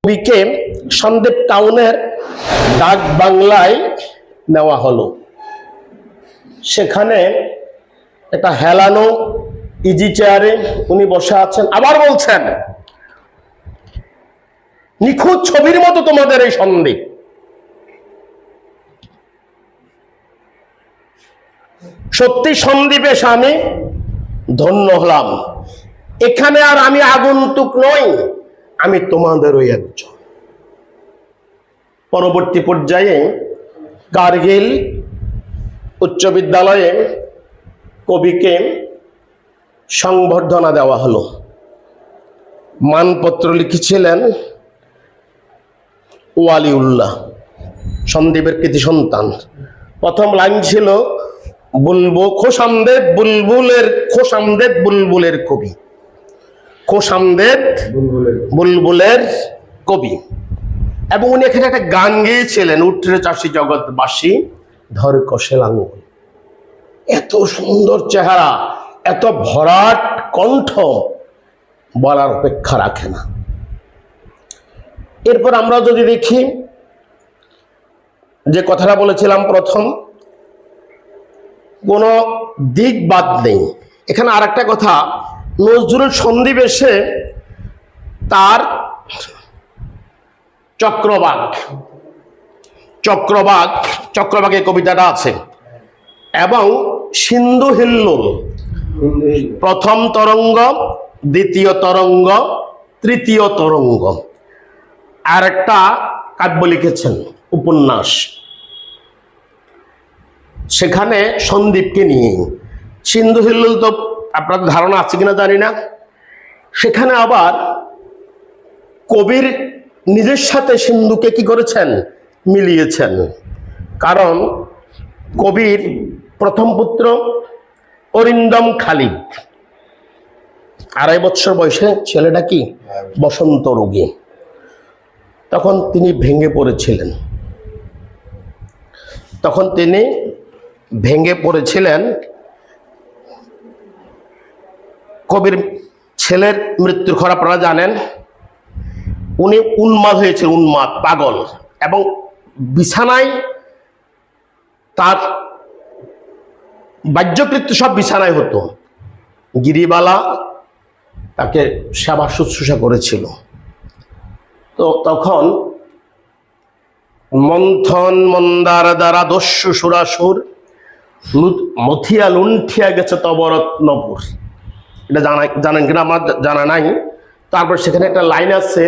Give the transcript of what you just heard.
কবিকে সন্দ্বীপ টাউনের ডাক বাংলায় নেওয়া হলো। সেখানে একটা হেলানো ইজি চেয়ারে উনি বসে আছেন, আবার বলছেন নিখুঁত ছবির মতো তোমাদের এই সন্দ্বীপ। সত্যি সন্দ্বীপে এসে আমি ধন্য হলাম। এখানে আর আমি আগন্তুক নই, আমি তোমাদেরই একজন। পরবর্তী পর্যায়ে কার্গিল উচ্চ বিদ্যালয়ে কবিকে সংবর্ধনা দেওয়া হলো। মানপত্র লিখেছিলেন ওয়ালিউল্লাহ, সন্দ্বীপের কৃতি সন্তান। প্রথম লাইন ছিল খোশামদেদ বুলবুলের কবি, খোশামদেদ বুলবুলের কবি। এবং উনি এখানে একটা গান গেয়েছিলেন, উঠরে চাষি জগৎবাসী ধর কষে লাঙ্গল। এত সুন্দর চেহারা, এত ভরাট কণ্ঠ, বলার অপেক্ষা রাখে না। এরপর আমরা যদি দেখি, যে কথাটা বলেছিলাম প্রথম, কোনো দিক বাদ নেই। এখানে আর একটা কথা, নজরুল সন্দ্বীপ এসে তার চক্রবাকে কবিতাটা আছে, এবং সিন্ধু হিল্লোল, প্রথম তরঙ্গ, দ্বিতীয় তরঙ্গ, তৃতীয় তরঙ্গ, আর একটা কাব্য লিখেছেন, উপন্যাস। সেখানে সন্দ্বীপকে নিয়ে সিন্ধু হিল্লোল তো আপনাদের ধারণা আছে কিনা জানি না। সেখানে আবার কবির নিজের সাথে সিন্ধুকে কি করেছেন, মিলিয়েছেন। কারণ কবির প্রথম পুত্র অরিন্দম খালিদ, 2.5 বছর বয়সে ছেলেটা কি বসন্ত রোগী, তখন তিনি ভেঙে পড়েছিলেন। কবির ছেলের মৃত্যুর খবর আপনারা জানেন। উনি উন্মাদ হয়েছিল, পাগল, এবং বিছানায় তার বাহ্যকৃত্য সব বিছানায় হতো। গিরিবালা তাকে সেবা শুশ্রূষা করেছিল। তো তখন মন্থন মন্দার দ্বারা দস্যু সুরাসুর মথিয়া লুণ্ঠিয়া গেছে তবরত্নপুর। এটা জানেন কিনা আমার জানা নাই। তারপর সেখানে একটা লাইন আছে,